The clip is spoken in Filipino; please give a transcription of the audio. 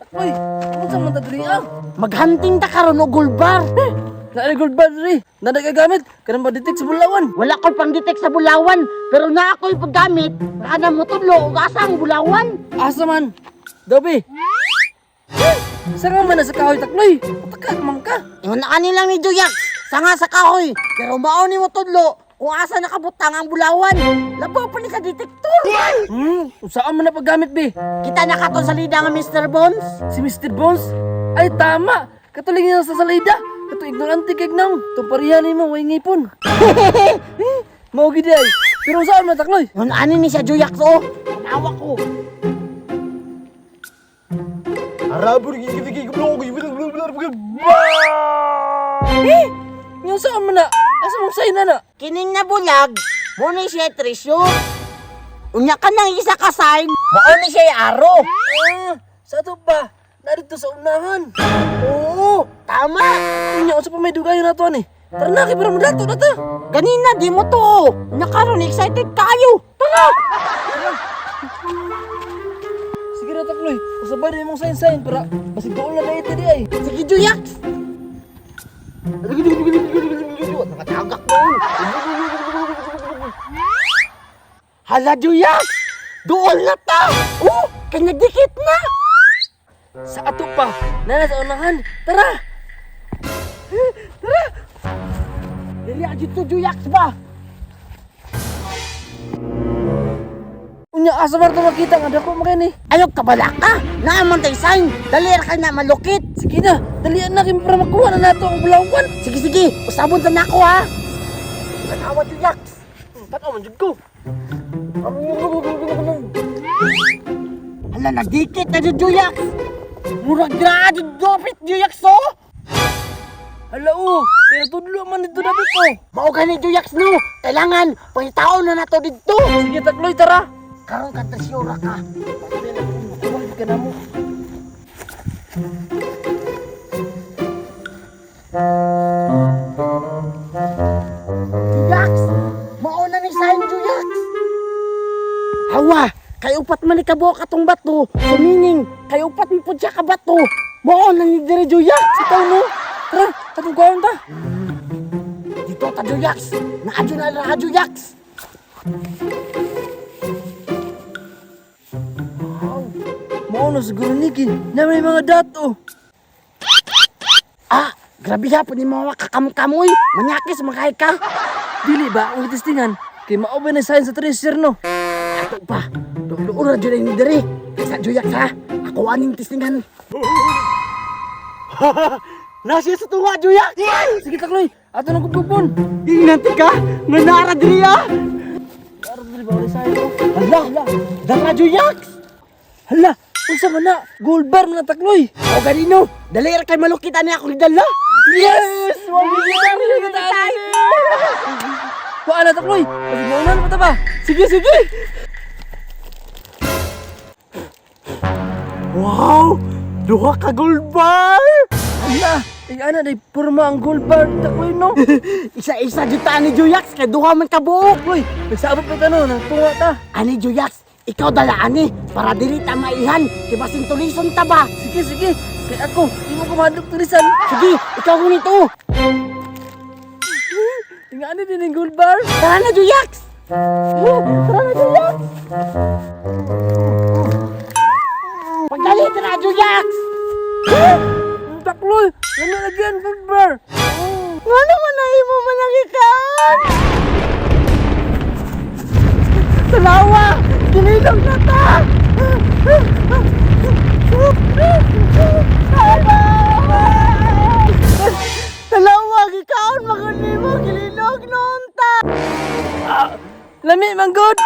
Uy, ano sa mga tadri ah? Maghunting ta karon og gold bar. Naay gold bar diri. Nada ka gamit. Kanang ba-detect sa bulawan. Wala ko pang detect sa bulawan, pero na ako'y paggamit. Kada mo tudlo og asa ang bulawan. Asa man? Dobi. Saan man na sa kahoy takloy? Pataka man ka. Ingon na kanilang ni Juyak, sanga sa kahoy. Pero mao ni mo tudlo kung asa nakabutang ang bulawan. Labaw pa ni sa detektor. Saan man na paggamit be? Kita na katon sa lida nga Mr. Bones. Si Mr. Bones? Ay tama. Katuling niya sa salida. Kato ignorante kay gnam. Tumparihan ni mo way ngipon. Mao gid ay. Pero saan man takloy? Ngon ani ni siya Juyak so. Nawa ko. Arabur gigi blog. Nya saan man na? Asa mo say na na? Kining na bulag, mo ni siya trisyo. Unya ka nang isa ka sign, mao ni siya aro. Sa to ba? Narito sa unahan. Oo, tama. Nya sa pa may dugayon na to ani. Tara na kay para mo dato na ta. Ganina di mo to. Unya karon excited kayo. Tara. Sige na takloy. Usabay na imong sign para basig doon na dayto di ay. Sige Juyak. Nakatagak mo. Hala Juyak. Doon na ta. Oh, kanya dikit na. Sa ato pa. Na sa unahan. Tara. Dili aja to Juyak ba? Unya asa man to makita nga dako man kani. Ayaw kabala ka. Naaman tay sign. Dali ka na malukit. Sige na. Dalian na kay para makuha na nato ang bulawan. Sige sige. Usabon sa nako ha. Tanawa Juyak. Tanaw man jud ko. Hala nagdikit na jud Juyak. Murag gra jud dopit Juyak so. Hala o. Kaya tudlo man dito dapat ko. Mao gani Juyak no. Kailangan pangitaon na nato didto. Sige takloy tara. Karon ka tasyura ka. Kuha ka na mo. Juyak. Mao na ni sign Juyak. Hawa, kay upat man ni kabuok atong bato. Suminging, kay upat mi pud siya ka bato. Mao na ni dire Juyak. Sitaw no. Tara. Atong kuhaan ta. Dito ta Juyak. Naadyo na ra Juyak. Mao na siguro nigin. Na may mga dato. Ah, grabe ha po ni mga kakam-kamoy. Manyakis makahay ka. Dili ba ang testingan? Kay mao ba na sign sa treasure no? Ato pa, doon na dyan ni Dere. Kaysa Juyak ha, ako aning tisningan. Nasya sa tunga, Juyak! Sige takloy. Ato nang kupupon. Inganti ka, manara diri ha! Araw dili ba ulit sign no? Hala, dara Juyak! Hala. Unsa man na? Gold bar na takloy. O ganino, dali ra kay malukitan niya akong dala. Yes! Wag tayo. Kuha na takloy. Kasi maunan pa ta ba? Sige, sige. Wow! Duha ka gold bar! Hala. Ay ana day porma ang gold bar takloy no. Isa-isa jutaan ni Juyak, kay duha man ka buok. Uy, nagsabot pa ta no. Nagtunga ta. Ani Juyak, ikaw dala ani, para dili ta maihan, kay basin tulison ta ba? Sige, sige. Kay ako, di mo kumadlok tulisan. Sige, ikaw nito. Tingnan din ang gold bar. Tara na, Juyak! Tara na, Juyak! Pagdalit na, Juyak! Takloy, yan na lagi ang gold bar. Nga naman na mo managikan! Salawa! Kinilong na ta! Salawa! Gikaon magani mo! Kinilong noon ta! Lami man good.